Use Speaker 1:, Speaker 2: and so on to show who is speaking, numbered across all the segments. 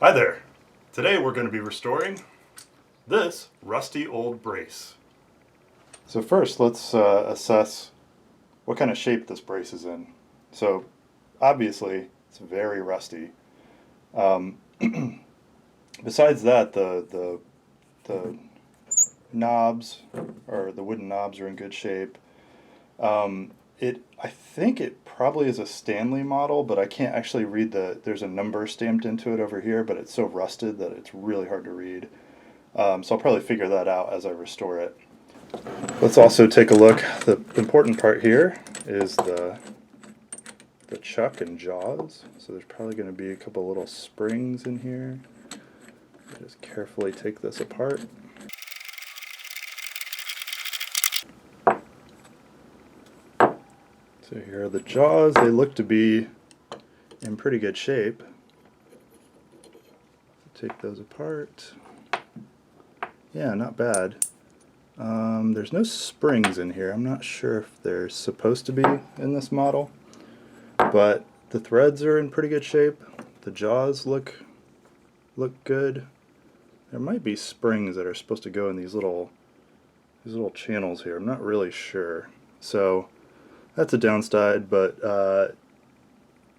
Speaker 1: Hi there. Today we're going to be restoring this rusty old brace. So first let's assess what kind of shape this brace is in. So obviously it's very rusty. Besides that, the knobs, or the wooden knobs, are in good shape. I think it probably is a Stanley model, but I can't actually read there's a number stamped into it over here, but it's so rusted that it's really hard to read. So I'll probably figure that out as I restore it. Let's also take a look. The important part here is the chuck and jaws. So there's probably going to be a couple little springs in here. Just carefully take this apart. So here are the jaws. They look to be in pretty good shape. Take those apart. Yeah, not bad. There's no springs in here. I'm not sure if they're supposed to be in this model, but the threads are in pretty good shape. The jaws look good. There might be springs that are supposed to go in these little channels here. I'm not really sure. So that's a downside, but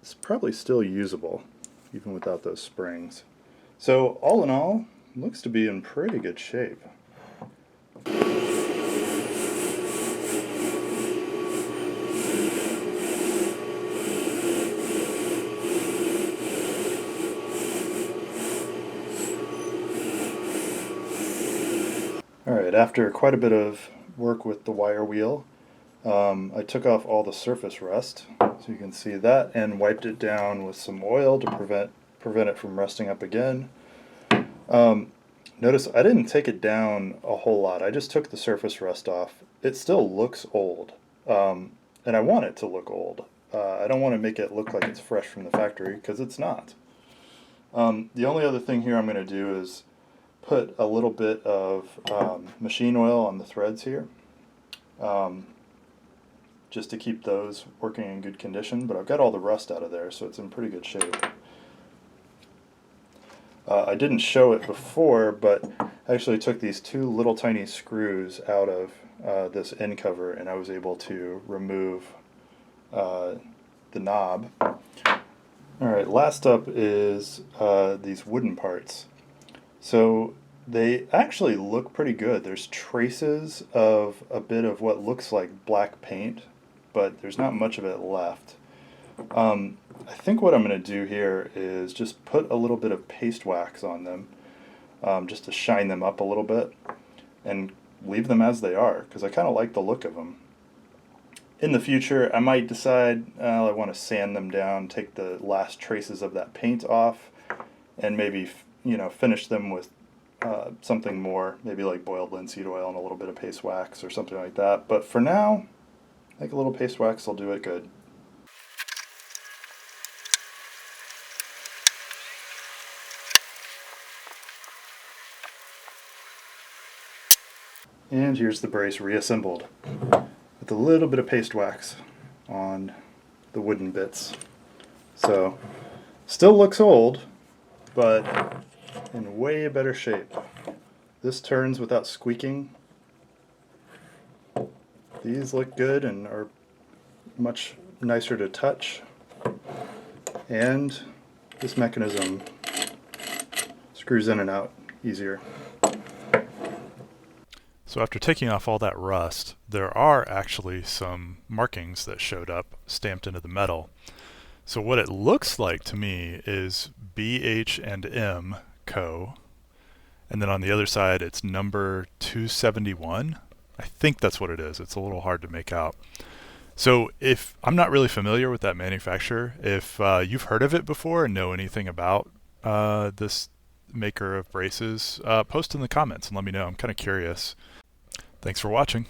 Speaker 1: it's probably still usable even without those springs. So all in all, it looks to be in pretty good shape. Alright, after quite a bit of work with the wire wheel, I took off all the surface rust, so you can see that, and wiped it down with some oil to prevent it from rusting up again. Notice I didn't take it down a whole lot. I just took the surface rust off. It still looks old, and I want it to look old. I don't want to make it look like it's fresh from the factory, because it's not. The only other thing here I'm going to do is put a little bit of machine oil on the threads here, just to keep those working in good condition, but I've got all the rust out of there, so it's in pretty good shape. I didn't show it before, but I actually took these two little tiny screws out of this end cover, and I was able to remove the knob. Alright, last up is these wooden parts. So they actually look pretty good. There's traces of a bit of what looks like black paint, but there's not much of it left. I think what I'm going to do here is just put a little bit of paste wax on them, just to shine them up a little bit, and leave them as they are, because I kind of like the look of them. In the future, I might decide I want to sand them down, take the last traces of that paint off, and maybe finish them with something more, maybe like boiled linseed oil and a little bit of paste wax or something like that. But for now, I think a little paste wax will do it good. And here's the brace reassembled with a little bit of paste wax on the wooden bits. So, still looks old, but in way better shape. This turns without squeaking. These look good and are much nicer to touch. And this mechanism screws in and out easier.
Speaker 2: So after taking off all that rust, there are actually some markings that showed up stamped into the metal. So what it looks like to me is BH&M Co. And then on the other side it's number 271. I think that's what it is. It's a little hard to make out. So if I'm not really familiar with that manufacturer, if you've heard of it before and know anything about this maker of braces, post in the comments and let me know. I'm kind of curious. Thanks for watching.